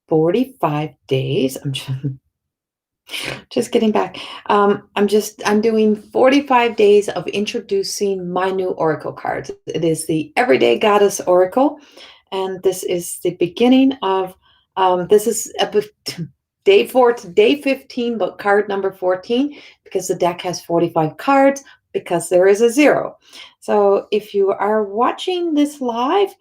45 days. I'm just getting back. I'm doing 45 days of introducing my new Oracle cards. It is the Everyday Goddess Oracle, and this is the beginning of, this is day 4 to day 15, but card number 14, because the deck has 45 cards, because there is a zero. So if you are watching this live,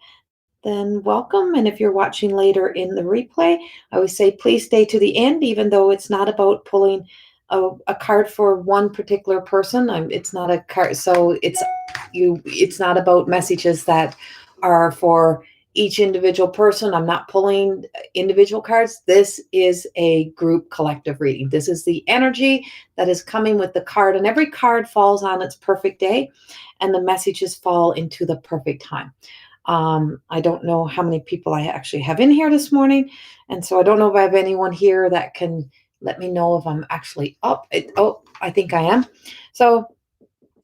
then welcome. And if you're watching later in the replay, I always say please stay to the end, even though it's not about pulling a card for one particular person. It's not a card, so it's not about messages that are for each individual person. I'm not pulling individual cards. This is a group collective reading. This is the energy that is coming with the card, and every card falls on its perfect day, and the messages fall into the perfect time. I don't know how many people I actually have in here this morning, and so I don't know if I have anyone here that can let me know if I'm actually up. Oh, I think I am. So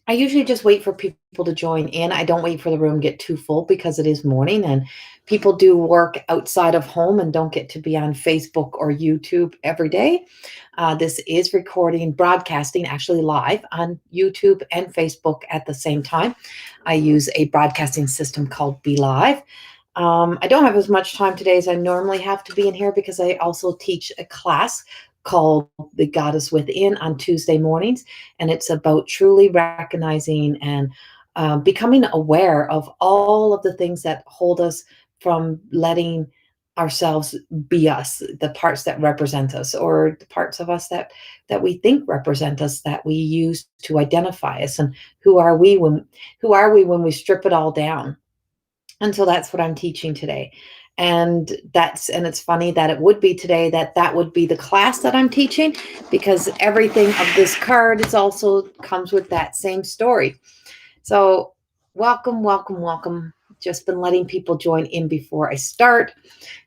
I usually just wait for people to join in. I don't wait for the room to get too full, because it is morning and people do work outside of home and don't get to be on Facebook or YouTube every day. This is broadcasting actually live on YouTube and Facebook at the same time. I use a broadcasting system called Be Live. I don't have as much time today as I normally have to be in here, because I also teach a class called The Goddess Within on Tuesday mornings, and it's about truly recognizing and becoming aware of all of the things that hold us from letting ourselves be us, the parts that represent us, or the parts of us that we think represent us, that we use to identify us. And who are we when we strip it all down? And so that's what I'm teaching today. And it's funny that it would be today that would be the class that I'm teaching, because everything of this card is also comes with that same story. So welcome, welcome, welcome. Just been letting people join in before I start.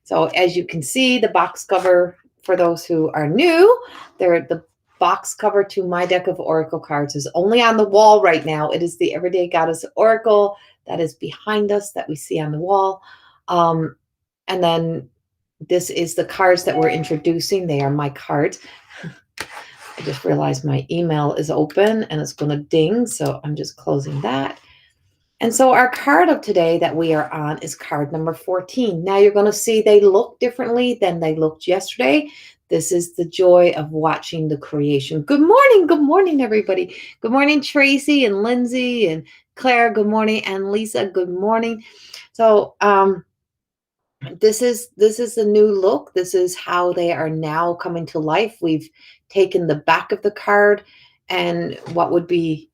So as you can see, the box cover, for those who are new, the box cover to my deck of Oracle cards is only on the wall right now. It is the Everyday Goddess Oracle that is behind us that we see on the wall. And then this is the cards that we're introducing. They are my cards. I just realized my email is open and it's going to ding, so I'm just closing that. And so our card of today that we are on is card number 14. Now you're going to see they look differently than they looked yesterday. This is the joy of watching the creation. Good morning, everybody. Good morning, Tracy and Lindsay and Claire. Good morning, and Lisa. Good morning. So this is the new look. This is how they are now coming to life. We've taken the back of the card and what would be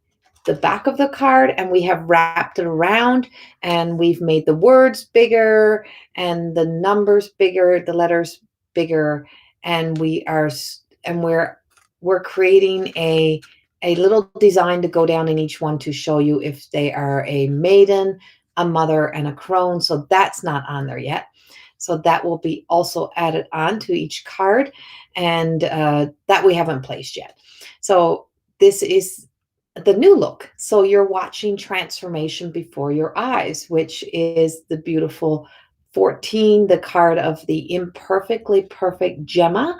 the back of the card, and we have wrapped it around, and we've made the words bigger and the numbers bigger, the letters bigger, and we're creating a little design to go down in each one to show you if they are a maiden, a mother, and a crone. So that's not on there yet. So that will be also added on to each card, and that we haven't placed yet. So this is the new look. So you're watching transformation before your eyes, which is the beautiful 14, the card of the imperfectly perfect Gemma.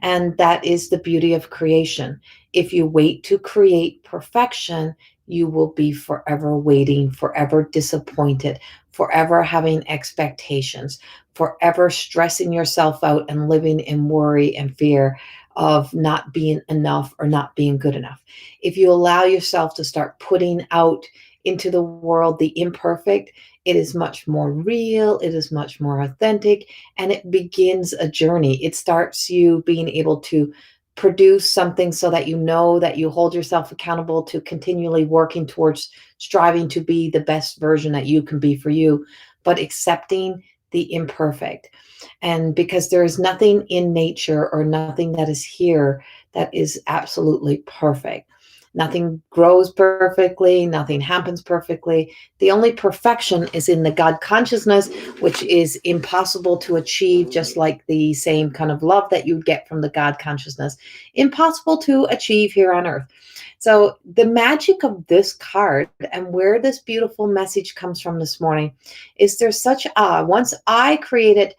And that is the beauty of creation. If you wait to create perfection, you will be forever waiting, forever disappointed, forever having expectations, forever stressing yourself out and living in worry and fear of not being enough or not being good enough. If you allow yourself to start putting out into the world the imperfect, it is much more real, it is much more authentic, and it begins a journey. It starts you being able to produce something so that you know that you hold yourself accountable to continually working towards striving to be the best version that you can be for you, but accepting the imperfect. And because there is nothing in nature or nothing that is here that is absolutely perfect. Nothing grows perfectly, nothing happens perfectly. The only perfection is in the God consciousness, which is impossible to achieve, just like the same kind of love that you get from the God consciousness, impossible to achieve here on earth. So the magic of this card and where this beautiful message comes from this morning is there's such awe. Once I created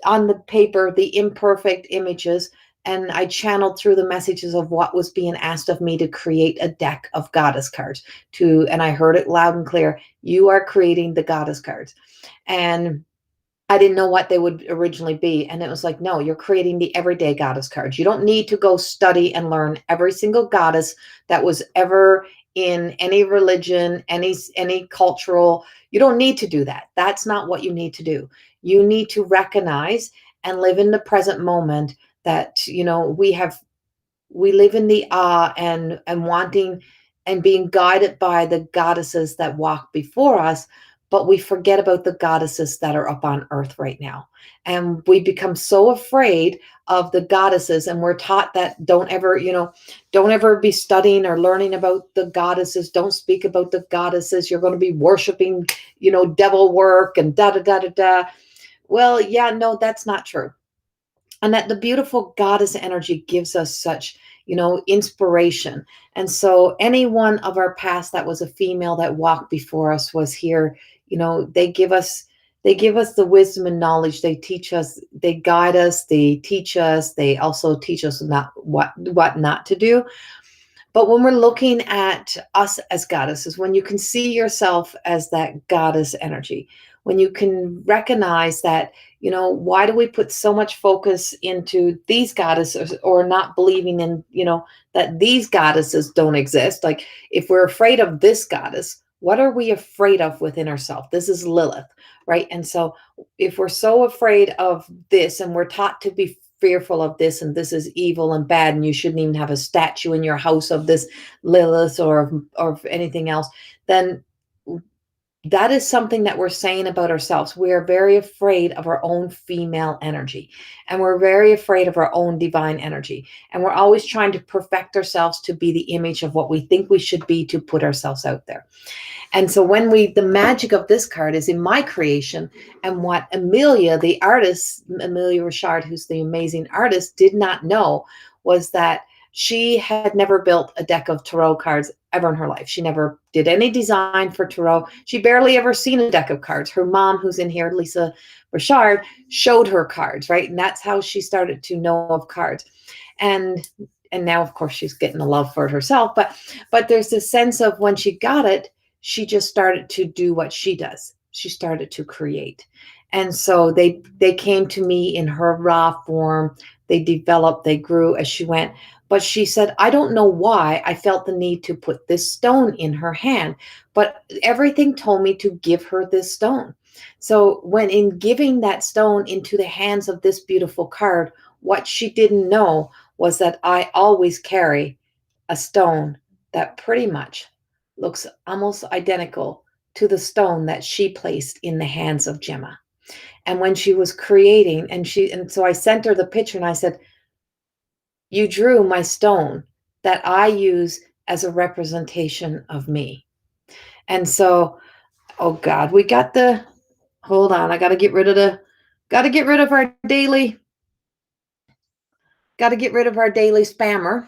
on the paper the imperfect images, and I channeled through the messages of what was being asked of me to create a deck of goddess cards. And I heard it loud and clear. You are creating the goddess cards. And I didn't know what they would originally be. And it was like, no, you're creating the everyday goddess cards. You don't need to go study and learn every single goddess that was ever in any religion, any cultural. You don't need to do that. That's not what you need to do. You need to recognize and live in the present moment that, we live in the awe and wanting and being guided by the goddesses that walk before us, but we forget about the goddesses that are up on earth right now. And we become so afraid of the goddesses, and we're taught that don't ever be studying or learning about the goddesses. Don't speak about the goddesses. You're going to be worshiping, devil work and da da da da da. Well, yeah, no, that's not true. And that the beautiful goddess energy gives us such, inspiration. And so any one of our past that was a female that walked before us was here, they give us the wisdom and knowledge. They teach us, they guide us, they teach us, they also teach us not what not to do. But when we're looking at us as goddesses, when you can see yourself as that goddess energy, when you can recognize that, why do we put so much focus into these goddesses, or not believing in, that these goddesses don't exist? Like, if we're afraid of this goddess, what are we afraid of within ourselves? This is Lilith, right? And so if we're so afraid of this, and we're taught to be fearful of this, and this is evil and bad, and you shouldn't even have a statue in your house of this Lilith or of anything else, then that is something that we're saying about ourselves. We are very afraid of our own female energy, and we're very afraid of our own divine energy. And we're always trying to perfect ourselves to be the image of what we think we should be, to put ourselves out there. And so the magic of this card is in my creation, and what Amelia, the artist, Amelia Richard, who's the amazing artist, did not know was that she had never built a deck of tarot cards ever in her life. She never did any design for tarot. She barely ever seen a deck of cards. Her mom, who's in here, Lisa Richard, showed her cards, right? And that's how she started to know of cards. And now, of course, she's getting a love for it herself. But there's this sense of, when she got it, she just started to do what she does. She started to create. And so they came to me in her raw form. They developed, they grew as she went. But she said, I don't know why I felt the need to put this stone in her hand, but everything told me to give her this stone. So when in giving that stone into the hands of this beautiful card, what she didn't know was that I always carry a stone that pretty much looks almost identical to the stone that she placed in the hands of Gemma. And when she was creating, and so I sent her the picture, and I said, you drew my stone that I use as a representation of me. And so, oh God, hold on, got to get rid of our daily, spammer.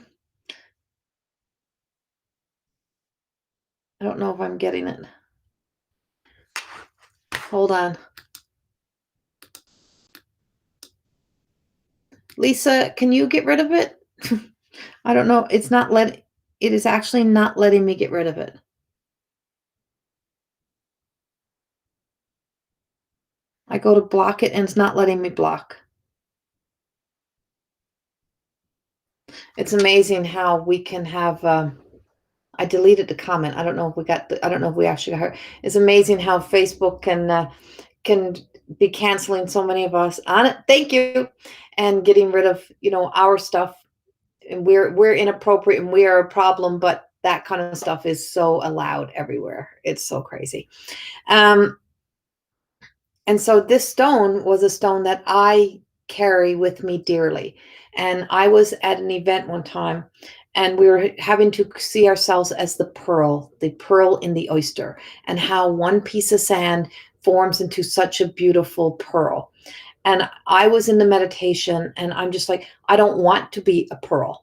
I don't know if I'm getting it. Hold on. Lisa, can you get rid of it? I don't know. It is actually not letting me get rid of it. I go to block it, and it's not letting me block. It's amazing how we can have, I deleted the comment. I don't know if we actually got her. It's amazing how Facebook can be canceling so many of us on it. Thank you. And getting rid of, our stuff. And we're inappropriate, and we are a problem, but that kind of stuff is so allowed everywhere. It's so crazy. And so this stone was a stone that I carry with me dearly. And I was at an event one time, and we were having to see ourselves as the pearl in the oyster, and how one piece of sand forms into such a beautiful pearl. And I was in the meditation, and I'm just like, I don't want to be a pearl.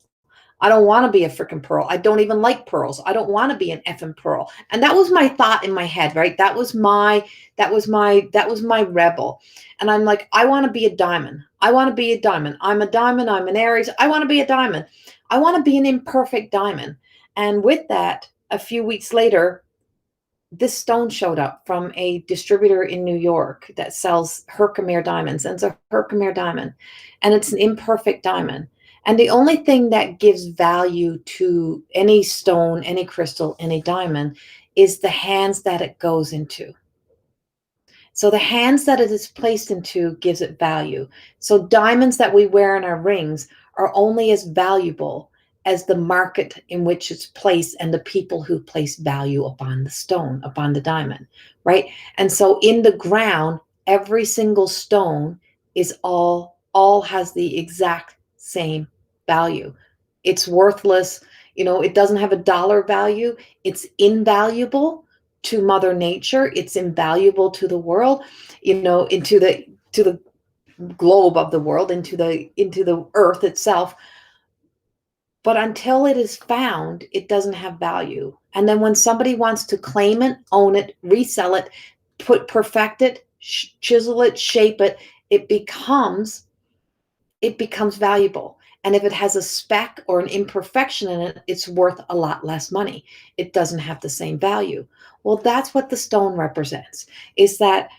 I don't want to be a freaking pearl. I don't even like pearls. I don't want to be an effing pearl. And that was my thought in my head, right? That was my rebel. And I'm like, I want to be a diamond. I want to be a diamond. I'm a diamond. I'm an Aries. I want to be a diamond. I want to be an imperfect diamond. And with that, a few weeks later, this stone showed up from a distributor in New York that sells Herkimer diamonds, and it's a Herkimer diamond, and it's an imperfect diamond. And the only thing that gives value to any stone, any crystal, any diamond is the hands that it goes into. So the hands that it is placed into gives it value. So diamonds that we wear in our rings are only as valuable as the market in which it's placed and the people who place value upon the stone, upon the diamond, right? And so in the ground, every single stone is all has the exact same value. It's worthless, it doesn't have a dollar value. It's invaluable to Mother Nature. It's invaluable to the world, into the globe of the world, into the earth itself. But until it is found, it doesn't have value. And then when somebody wants to claim it, own it, resell it, perfect it, chisel it, shape it, it becomes it becomes valuable. And if it has a speck or an imperfection in it, it's worth a lot less money. It doesn't have the same value. Well, that's what the stone represents, is that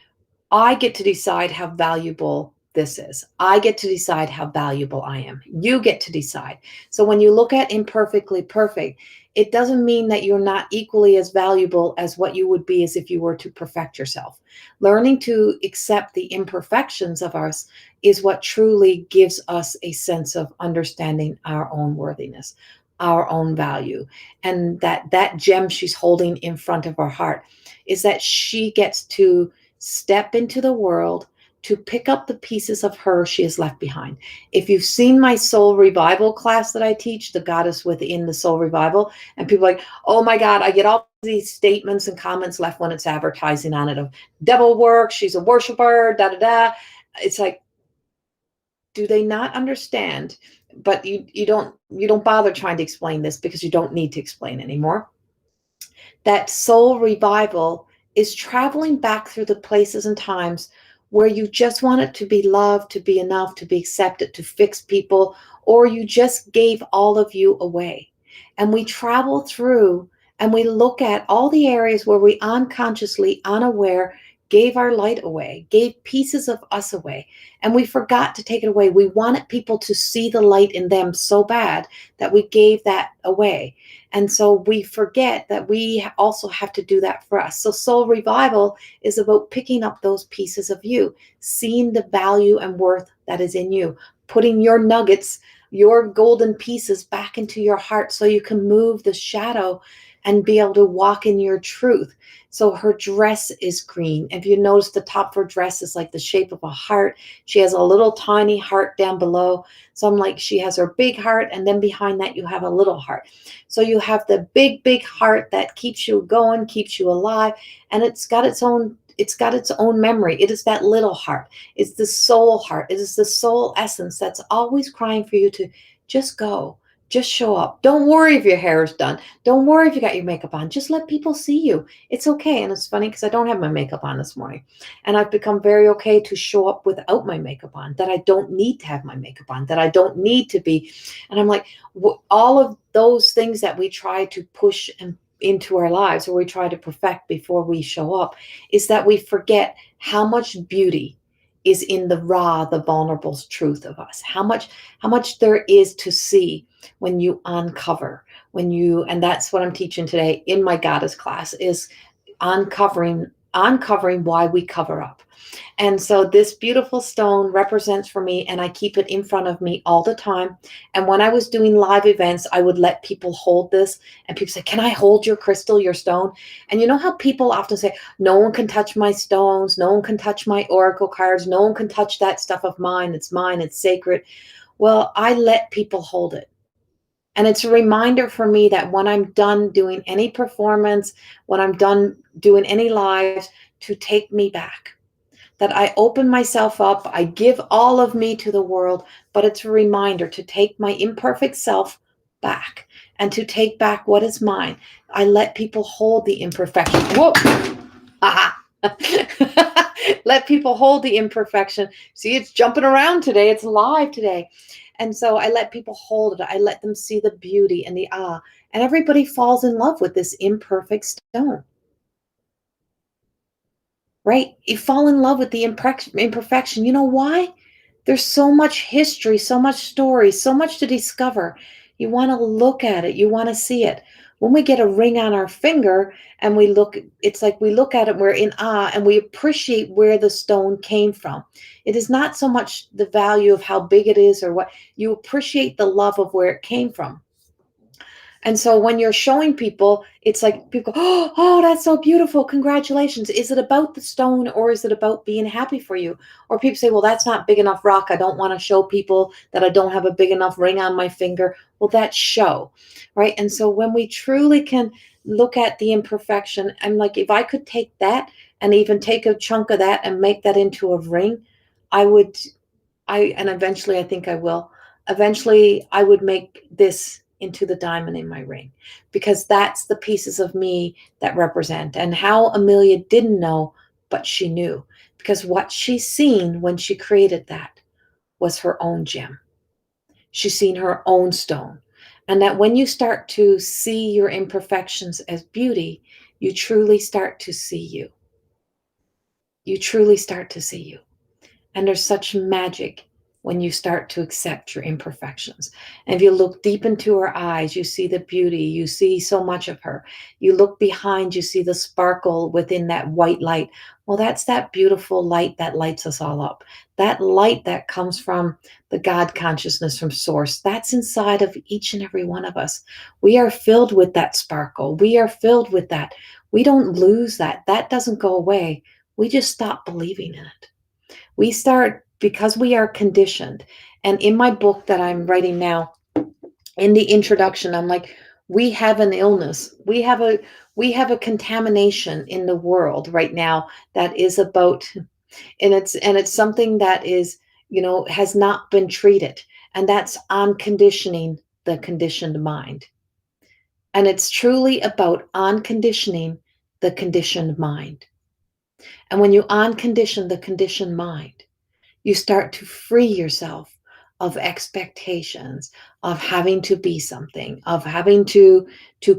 I get to decide how valuable this is. I get to decide how valuable I am. You get to decide. So when you look at imperfectly perfect, it doesn't mean that you're not equally as valuable as what you would be as if you were to perfect yourself. Learning to accept the imperfections of us is what truly gives us a sense of understanding our own worthiness, our own value. And that gem she's holding in front of her heart is that she gets to step into the world to pick up the pieces of her she has left behind. If you've seen my soul revival class that I teach, the goddess within the soul revival, and people are like, oh my God, I get all these statements and comments left when it's advertising on it of devil work, she's a worshiper, da da da. It's like, do they not understand? But you don't bother trying to explain this because you don't need to explain anymore. That soul revival is traveling back through the places and times where you just wanted to be loved, to be enough, to be accepted, to fix people, or you just gave all of you away. And we travel through and we look at all the areas where we unconsciously, unaware, gave our light away, gave pieces of us away, and we forgot to take it away. We wanted people to see the light in them so bad that we gave that away. And so we forget that we also have to do that for us. So soul revival is about picking up those pieces of you, seeing the value and worth that is in you, putting your nuggets, your golden pieces back into your heart so you can move the shadow and be able to walk in your truth. So her dress is green. If you notice, the top of her dress is like the shape of a heart. She has a little tiny heart down below. So I'm like, she has her big heart, and then behind that you have a little heart. So you have the big, big heart that keeps you going, keeps you alive, and it's got its own memory. It is that little heart. It's the soul heart. It is the soul essence that's always crying for you to just go. Just show up. Don't worry if your hair is done. Don't worry if you got your makeup on. Just let people see you. It's okay. And it's funny because I don't have my makeup on this morning. And I've become very okay to show up without my makeup on, that I don't need to have my makeup on, that I don't need to be. And I'm like, all of those things that we try to push into our lives, or we try to perfect before we show up, is that we forget how much beauty is in the raw, the vulnerable truth of us. How much there is to see when you uncover, and that's what I'm teaching today in my goddess class, is uncovering why we cover up. And so this beautiful stone represents for me, and I keep it in front of me all the time. And when I was doing live events, I would let people hold this, and people say, can I hold your crystal, your stone? And you know how people often say, no one can touch my stones, no one can touch my oracle cards, no one can touch that stuff of mine, it's sacred. Well, I let people hold it. And it's a reminder for me that when I'm done doing any performance, when I'm done doing any lives, to take me back, that I open myself up, I give all of me to the world, but it's a reminder to take my imperfect self back and to take back what is mine. I let people hold the imperfection. Whoa! Aha. Let people hold the imperfection. See, it's jumping around today. It's live today. And so I let people hold it. I let them see the beauty and the and everybody falls in love with this imperfect stone, right? You fall in love with the imperfection. You know why? There's so much history, so much story, so much to discover. You want to look at it, you want to see it. When we get a ring on our finger and we look, it's like we look at it, we're in awe and we appreciate where the stone came from. It is not so much the value of how big it is or what, you appreciate the love of where it came from. And so when you're showing people, it's like people go, oh, that's so beautiful. Congratulations. Is it about the stone or is it about being happy for you? Or people say, well, that's not big enough rock. I don't want to show people that I don't have a big enough ring on my finger. Well, that's show, right? And so when we truly can look at the imperfection, I'm like, if I could take that and even take a chunk of that and make that into a ring, I would, and eventually I think I will, eventually I would make this into the diamond in my ring because that's the pieces of me that represent and how Amelia didn't know, but she knew because what she seen when she created that was her own gem. She seen her own stone. And that when you start to see your imperfections as beauty, you truly start to see you. You truly start to see you. And there's such magic when you start to accept your imperfections. And if you look deep into her eyes, you see the beauty, you see so much of her. You look behind, you see the sparkle within that white light. Well, that's that beautiful light that lights us all up. That light that comes from the God consciousness from source, that's inside of each and every one of us. We are filled with that sparkle. We are filled with that. We don't lose that. That doesn't go away. We just stop believing in it. We start because we are conditioned. And in my book that I'm writing now, in the introduction, I'm like, we have an illness. We have a contamination in the world right now that is about, and it's something that is, has not been treated. And that's on conditioning the conditioned mind. And it's truly about unconditioning the conditioned mind. And when you uncondition the conditioned mind, you start to free yourself of expectations, of having to be something, of having to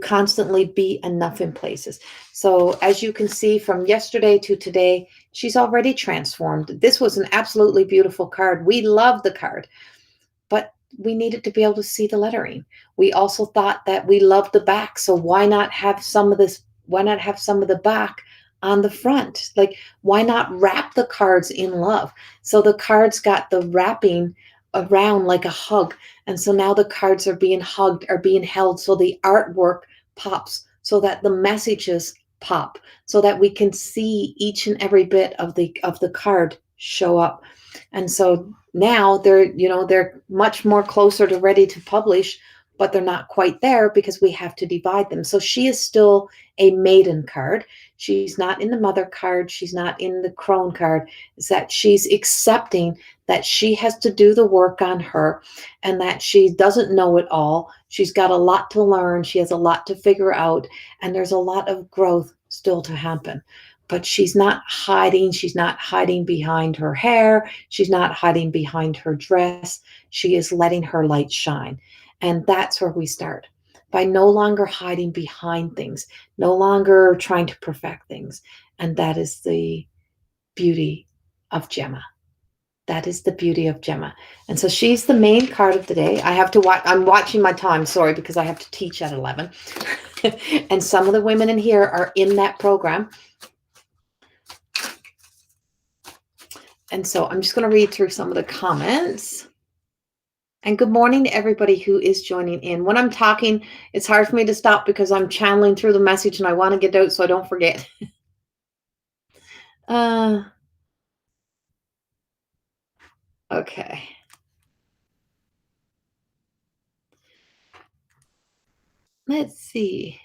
constantly be enough in places. So as you can see from yesterday to today, she's already transformed. This was an absolutely beautiful card. We love the card, but we needed to be able to see the lettering. We also thought that we loved the back, so why not have some of this? Why not have some of the back on the front? Like, why not wrap the cards in love? So the cards got the wrapping around like a hug, and so now the cards are being hugged, are being held, so the artwork pops, so that the messages pop, so that we can see each and every bit of the card show up. And so now they're much more closer to ready to publish, but they're not quite there because we have to divide them. So she is still a maiden card. She's not in the mother card. She's not in the crone card. Is that she's accepting that she has to do the work on her and that she doesn't know it all. She's got a lot to learn. She has a lot to figure out. And there's a lot of growth still to happen. But she's not hiding. She's not hiding behind her hair. She's not hiding behind her dress. She is letting her light shine. And that's where we start, by no longer hiding behind things, no longer trying to perfect things. And that is the beauty of Gemma. That is the beauty of Gemma. And so she's the main card of the day. I have to watch. I'm watching my time, sorry, because I have to teach at 11. And some of the women in here are in that program. And so I'm just going to read through some of the comments. And good morning to everybody who is joining in. When I'm talking, it's hard for me to stop because I'm channeling through the message and I want to get out so I don't forget. Okay. Let's see.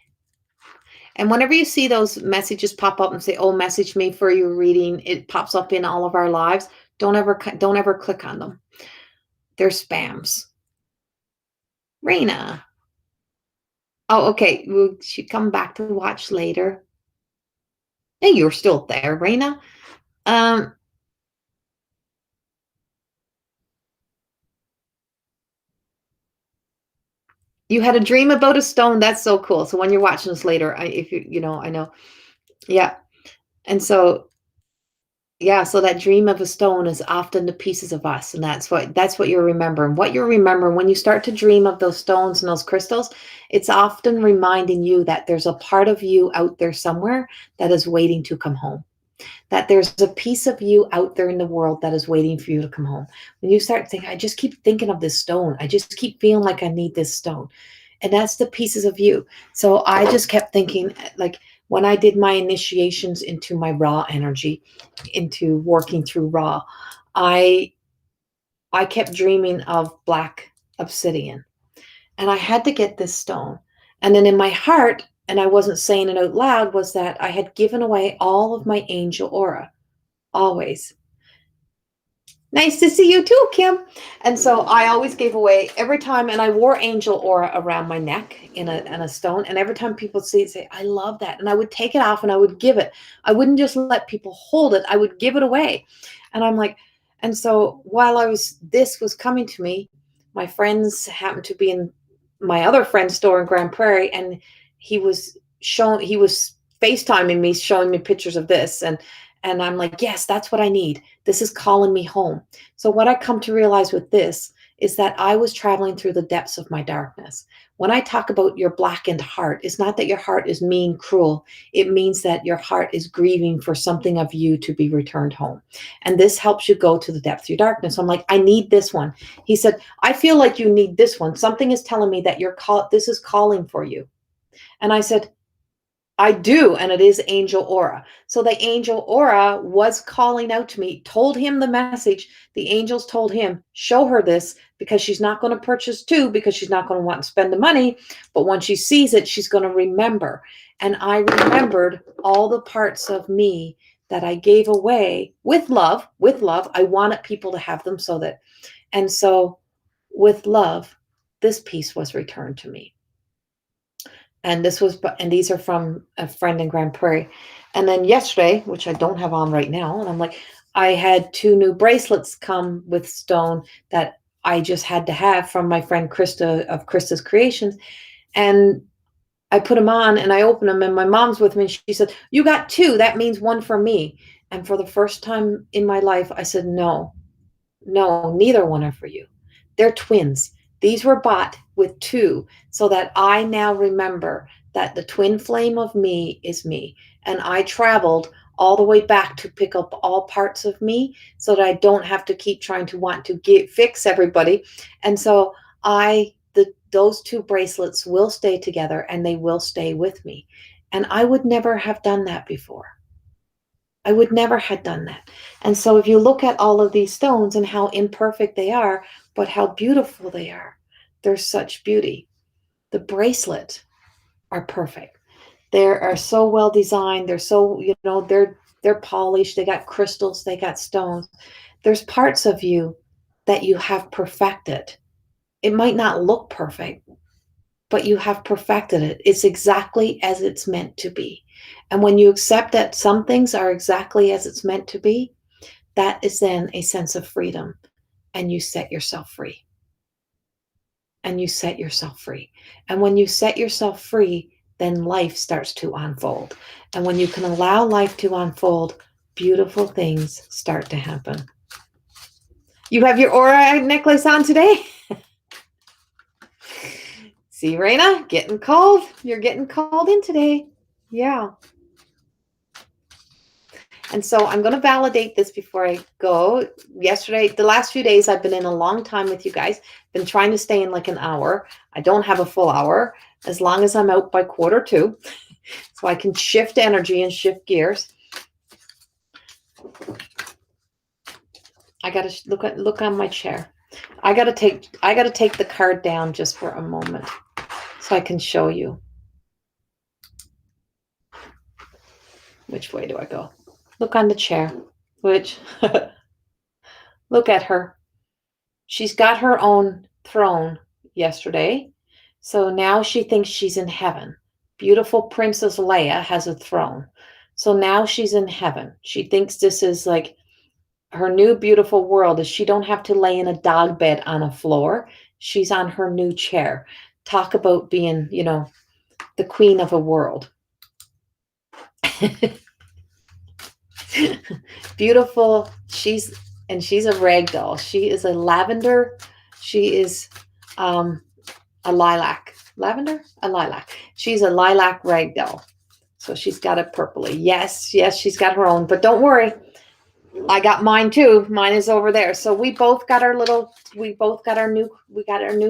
And whenever you see those messages pop up and say, "Oh, message me for your reading," it pops up in all of our lives. Don't ever click on them. They're spams. Raina. Oh, okay. Will she come back to watch later? Hey, you're still there, Raina. Um, you had a dream about a stone. That's so cool. So when you're watching this later, if I know. Yeah. And so, yeah, so that dream of a stone is often the pieces of us, and that's what you're remembering. What you're remembering when you start to dream of those stones and those crystals, it's often reminding you that there's a part of you out there somewhere that is waiting to come home. That there's a piece of you out there in the world that is waiting for you to come home. When you start thinking, I just keep thinking of this stone. I just keep feeling like I need this stone. And that's the pieces of you. So I just kept thinking, like when I did my initiations into my raw energy, into working through raw, I I kept dreaming of black obsidian. And I had to get this stone. And then in my heart, and I wasn't saying it out loud, was that I had given away all of my angel aura always. Nice to see you too, Kim. And so I always gave away every time, and I wore angel aura around my neck in a stone. And every time people see it, say, I love that. And I would take it off and I would give it. I wouldn't just let people hold it, I would give it away. And I'm like, and so while this was coming to me, my friends happened to be in my other friend's store in Grand Prairie, and he was FaceTiming me, showing me pictures of this. And I'm like, yes, that's what I need. This is calling me home. So, what I come to realize with this is that I was traveling through the depths of my darkness. When I talk about your blackened heart, it's not that your heart is mean, cruel. It means that your heart is grieving for something of you to be returned home. And this helps you go to the depths of your darkness. So I'm like, I need this one. He said, I feel like you need this one. Something is telling me that this is calling for you. And I said, I do, and it is angel aura. So the angel aura was calling out to me, told him the message. The angels told him, show her this because she's not going to purchase two because she's not going to want to spend the money. But when she sees it, she's going to remember. And I remembered all the parts of me that I gave away with love. With love, I wanted people to have them and so with love, this piece was returned to me. And these are from a friend in Grand Prairie. And then yesterday, which I don't have on right now, and I'm like, I had two new bracelets come with stone that I just had to have from my friend Krista of Krista's Creations. And I put them on and I opened them, and my mom's with me, and she said, you got two, that means one for me. And for the first time in my life, I said, no, no, neither one are for you. They're twins. These were bought with two so that I now remember that the twin flame of me is me. And I traveled all the way back to pick up all parts of me so that I don't have to keep trying to want to fix everybody. And so those two bracelets will stay together and they will stay with me. And I would never have done that before. I would never have done that. And so if you look at all of these stones and how imperfect they are, but how beautiful they are, they're such beauty. The bracelet are perfect. They are so well designed. They're so, they're polished. They got crystals, they got stones. There's parts of you that you have perfected. It might not look perfect, but you have perfected it. It's exactly as it's meant to be. And when you accept that some things are exactly as it's meant to be, that is then a sense of freedom. And you set yourself free. And you set yourself free. And when you set yourself free, then life starts to unfold. And when you can allow life to unfold, beautiful things start to happen. You have your aura necklace on today? See, Raina, getting called. You're getting called in today. Yeah. And so I'm going to validate this before I go. Yesterday, the last few days, I've been in a long time with you guys. Been trying to stay in like an hour. I don't have a full hour as long as I'm out by 1:45. So I can shift energy and shift gears. I got to look on my chair. I got to take the card down just for a moment so I can show you. Which way do I go? Look on the chair. Which look at her. She's got her own throne yesterday. So now she thinks she's in heaven. Beautiful Princess Leia has a throne. So now she's in heaven. She thinks this is like her new beautiful world is she don't have to lay in a dog bed on a floor. She's on her new chair. Talk about being, the queen of a world. Beautiful. She's a rag doll. She is a lavender. She is a lilac. Lavender? A lilac. She's a lilac rag doll. So she's got it purpley. Yes, yes, she's got her own. But don't worry. I got mine too. Mine is over there. So we both got our new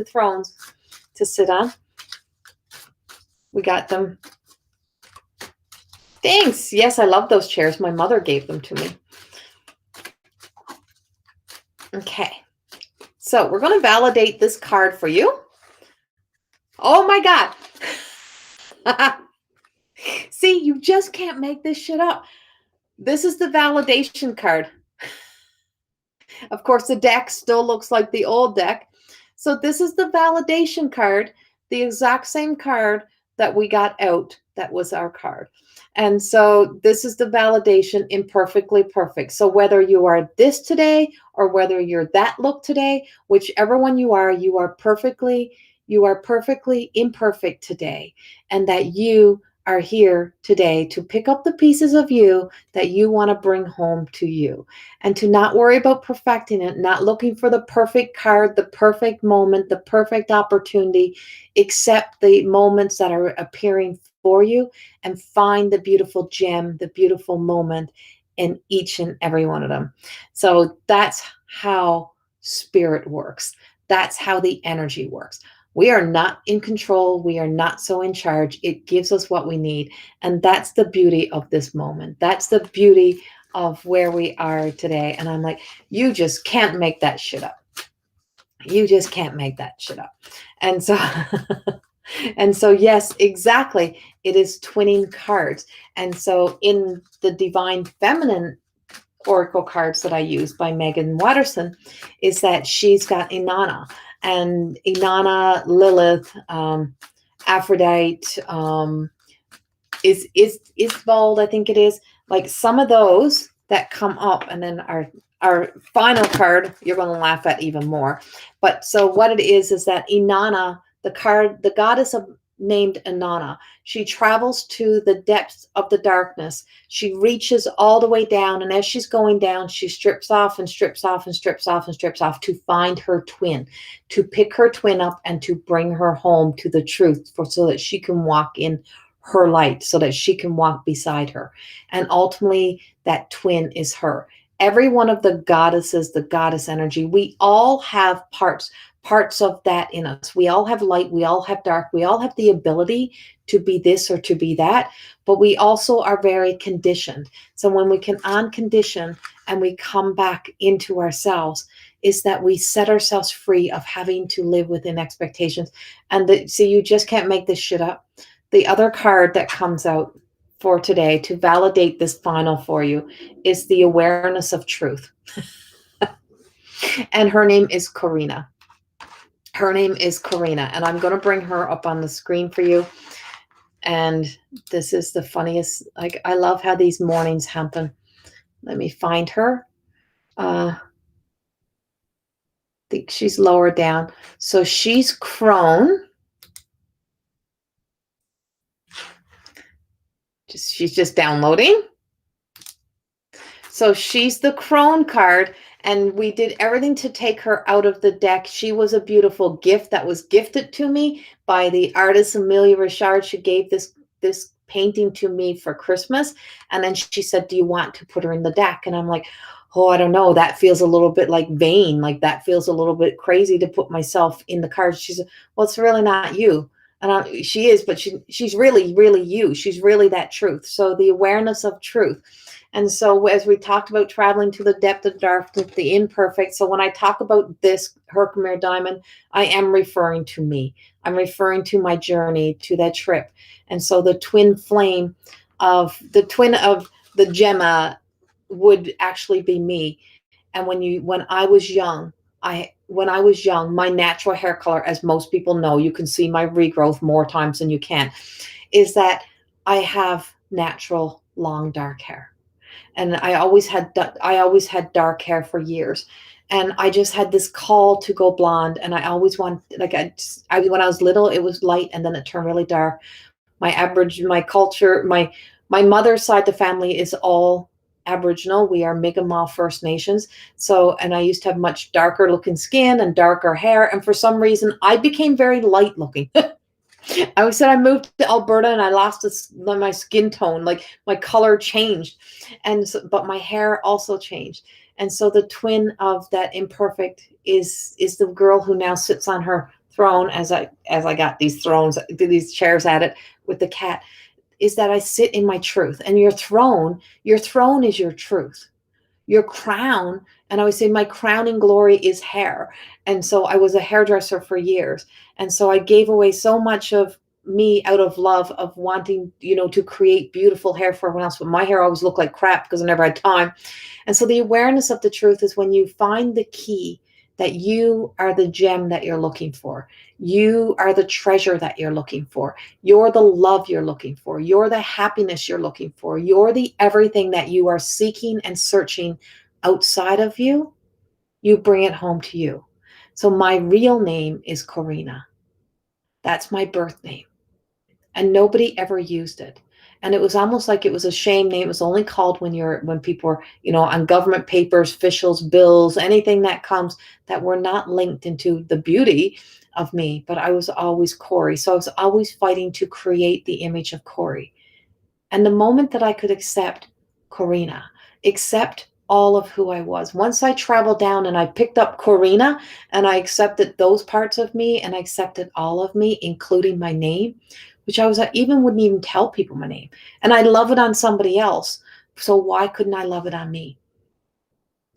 thrones to sit on. We got them. Thanks. Yes, I love those chairs. My mother gave them to me. Okay. So we're going to validate this card for you. Oh my God. See, you just can't make this shit up. This is the validation card. Of course, the deck still looks like the old deck. So this is the validation card, the exact same card that we got out. That was our card. And so this is the validation imperfectly perfect. So whether you are this today or whether you're that look today, whichever one you are perfectly imperfect today. And that you are here today to pick up the pieces of you that you want to bring home to you, and to not worry about perfecting it, not looking for the perfect card, the perfect moment, the perfect opportunity, accept the moments that are appearing for you and find the beautiful gem, the beautiful moment in each and every one of them. So that's how spirit works. That's how the energy works. We are not in control. We are not so in charge. It gives us what we need. And that's the beauty of this moment. That's the beauty of where we are today. And I'm like, you just can't make that shit up. You just can't make that shit up. And so, and so, yes, exactly. It is twinning cards. And so in the Divine Feminine oracle cards that I use by Megan Watterson is that she's got Inanna, and Inanna, Lilith, Aphrodite, is Isbald, I think it is. Like some of those that come up, and then our final card you're going to laugh at even more. But so what it is that Inanna, the goddess of named Inanna, she travels to the depths of the darkness. She reaches all the way down, and as she's going down, she strips off and strips off and strips off and strips off to find her twin, to pick her twin up and to bring her home to the truth, so that she can walk in her light, so that she can walk beside her. And ultimately, that twin is her. Every one of the goddesses, the goddess energy, we all have parts of that in us. We all have light, we all have dark, we all have the ability to be this or to be that, but we also are very conditioned. So when we can uncondition and we come back into ourselves, is that we set ourselves free of having to live within expectations. And so you just can't make this shit up. The other card that comes out for today to validate this final for you is the awareness of truth. And her name is Karina. Her name is Karina, and I'm going to bring her up on the screen for you. And this is the funniest. Like, I love how these mornings happen. Let me find her. I think she's lower down. So she's crone. She's just downloading. So she's the crone card, and we did everything to take her out of the deck. She was a beautiful gift that was gifted to me by the artist Amelia Richard. She gave this painting to me for Christmas, and then she said, do you want to put her in the deck? And I'm like, oh, I don't know. That feels a little bit like vain. Like, that feels a little bit crazy to put myself in the cards. She said, well, it's really not you. And she is, but she's really, really you. She's really that truth. So the awareness of truth. And so as we talked about traveling to the depth of darkness, the imperfect. So when I talk about this Herkimer diamond, I am referring to me. I'm referring to my journey, to that trip. And so the twin flame of the Gemma would actually be me. And when I was young, when I was young, my natural hair color, as most people know, you can see my regrowth more times than you can, is that I have natural long dark hair. And I always had dark hair for years. And I just had this call to go blonde, and I always wanted, like, when I was little it was light and then it turned really dark. My culture, my mother's side of the family is all Aboriginal. We are Mi'kmaq First Nations. So, and I used to have much darker looking skin and darker hair. And for some reason, I became very light looking. I said I moved to Alberta and I lost my skin tone, like my color changed, and so, but my hair also changed. And so the twin of that imperfect is the girl who now sits on her throne, as I got these chairs at it with the cat, is that I sit in my truth. And your throne is your truth. Your crown, and I always say my crowning glory is hair. And so I was a hairdresser for years. And so I gave away so much of me out of love of wanting, to create beautiful hair for everyone else. But my hair always looked like crap because I never had time. And so the awareness of the truth is when you find the key that you are the gem that you're looking for. You are the treasure that you're looking for. You're the love you're looking for. You're the happiness you're looking for. You're the everything that you are seeking and searching outside of you. You bring it home to you. So my real name is Corina. That's my birth name. And nobody ever used it. And it was almost like it was a shame name. It was only called when people were, on government papers, officials, bills, anything that comes that were not linked into the beauty of me. But I was always Corey. So I was always fighting to create the image of Corey. And the moment that I could accept Corina, accept all of who I was, once I traveled down and I picked up Corina and I accepted those parts of me and I accepted all of me, including my name, which I wouldn't even tell people my name. And I love it on somebody else. So why couldn't I love it on me?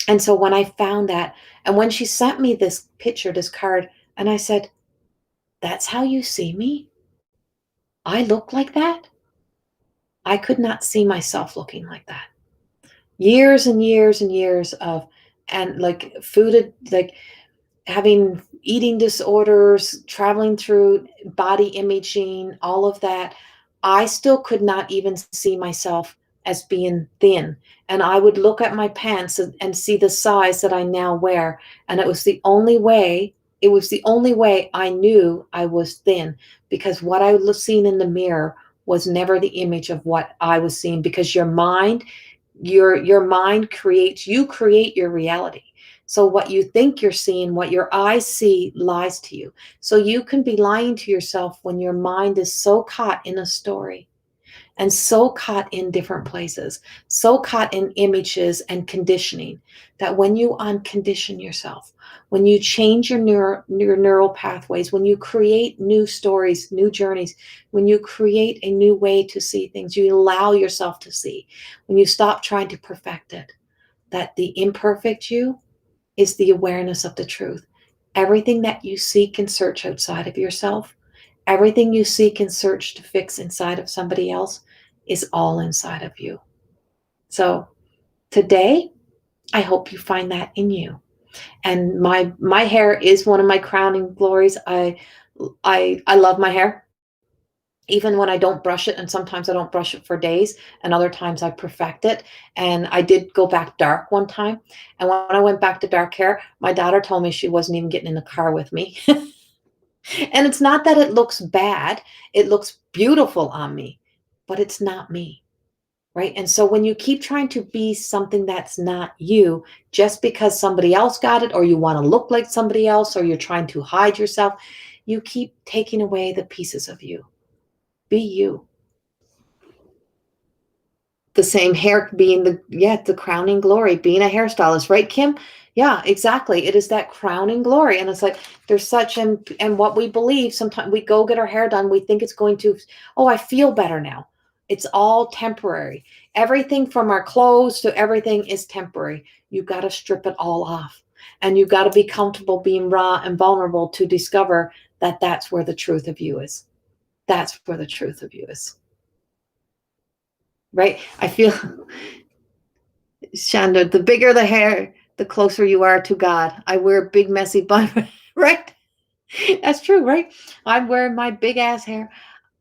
And so when I found that, and when she sent me this picture, this card, and I said, that's how you see me? I look like that? I could not see myself looking like that. Years and years and years of, and like food, like having eating disorders, traveling through body imaging, all of that, I still could not even see myself as being thin. And I would look at my pants and see the size that I now wear. And it was the only way I knew I was thin, because what I was seeing in the mirror was never the image of what I was seeing, because your mind create your reality. So what you think you're seeing, what your eyes see, lies to you. So you can be lying to yourself when your mind is so caught in a story and so caught in different places, so caught in images and conditioning, that when you uncondition yourself, when you change your neural pathways, when you create new stories, new journeys, when you create a new way to see things, you allow yourself to see, when you stop trying to perfect it, that the imperfect you is the awareness of the truth. Everything that you seek and search outside of yourself, everything you seek and search to fix inside of somebody else, is all inside of you. So today, I hope you find that in you. And my hair is one of my crowning glories. I love my hair, even when I don't brush it, and sometimes I don't brush it for days, and other times I perfect it. And I did go back dark one time. And when I went back to dark hair, my daughter told me she wasn't even getting in the car with me. And it's not that it looks bad, it looks beautiful on me, but it's not me. Right. And so when you keep trying to be something that's not you, just because somebody else got it, or you want to look like somebody else, or you're trying to hide yourself, you keep taking away the pieces of you. Be you. The same hair being the crowning glory, being a hairstylist, right, Kim? Yeah, exactly. It is that crowning glory. And it's like there's such, and what we believe, sometimes we go get our hair done, we think it's going to, oh, I feel better now. It's all temporary. Everything from our clothes to everything is temporary. You got to strip it all off. And you got to be comfortable being raw and vulnerable to discover that that's where the truth of you is. That's where the truth of you is. Right? I feel, Shanda, the bigger the hair, the closer you are to God. I wear a big messy bun, right? That's true, right? I'm wearing my big ass hair.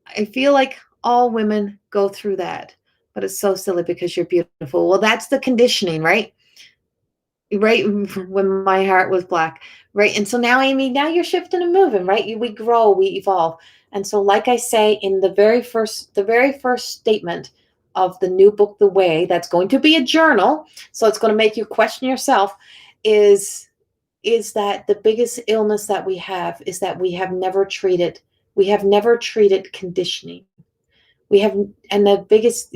I feel like all women go through that, but it's so silly because you're beautiful. Well, that's the conditioning, right? Right, when my heart was black, right? And so now, Amy, now you're shifting and moving, right? We grow, we evolve. And so, like I say in the very first statement of the new book, The Way, that's going to be a journal, so it's going to make you question yourself, is is that the biggest illness that we have is that we have never treated conditioning. We have, and the biggest,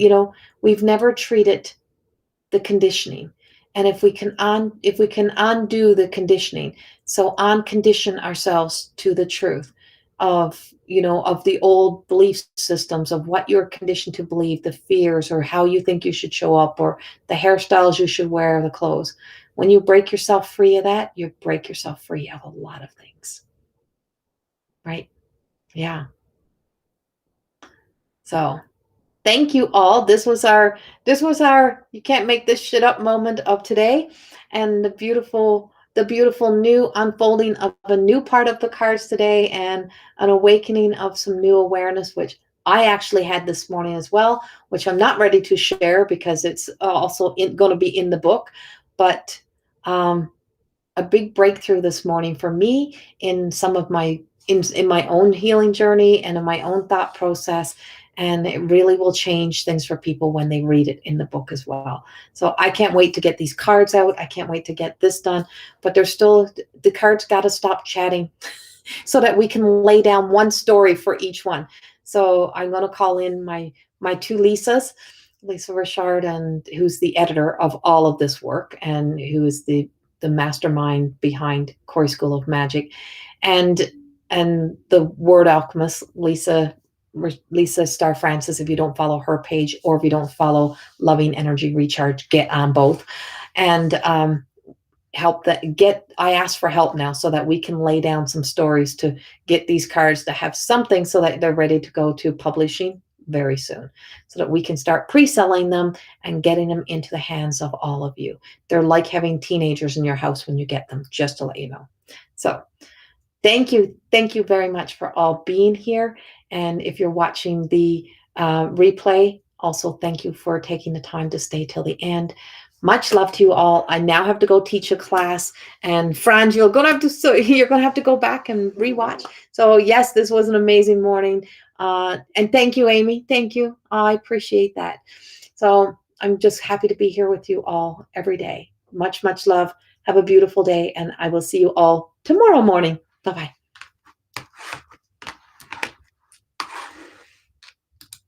we've never treated the conditioning. And if we can undo the conditioning, so uncondition ourselves to the truth of the old belief systems of what you're conditioned to believe, the fears, or how you think you should show up, or the hairstyles you should wear, the clothes. When you break yourself free of that, you break yourself free of a lot of things, right? Yeah. So thank you all. This was our you can't make this shit up moment of today, and the beautiful new unfolding of a new part of the cards today, and an awakening of some new awareness, which I actually had this morning as well, which I'm not ready to share because it's also going to be in the book. But um, a big breakthrough this morning for me in some of my my own healing journey and in my own thought process, and it really will change things for people when they read it in the book as well. So I can't wait to get these cards out. I can't wait to get this done, but there's still, the cards got to stop chatting so that we can lay down one story for each one. So I'm going to call in my two Lisas, Lisa Richard, and who's the editor of all of this work, and who is the mastermind behind Corey School of Magic, and the word alchemist, Lisa Star Francis. If you don't follow her page, or if you don't follow Loving Energy Recharge, get on both. And I ask for help now so that we can lay down some stories to get these cards to have something so that they're ready to go to publishing very soon, so that we can start pre-selling them and getting them into the hands of all of you. They're like having teenagers in your house when you get them, just to let you know. So thank you very much for all being here. And if you're watching the replay, also thank you for taking the time to stay till the end. Much love to you all. I now have to go teach a class, and Franz, you're gonna have to go back and rewatch. So yes, this was an amazing morning, and thank you, Amy. Thank you. I appreciate that. So I'm just happy to be here with you all every day. Much love. Have a beautiful day, and I will see you all tomorrow morning. Bye bye.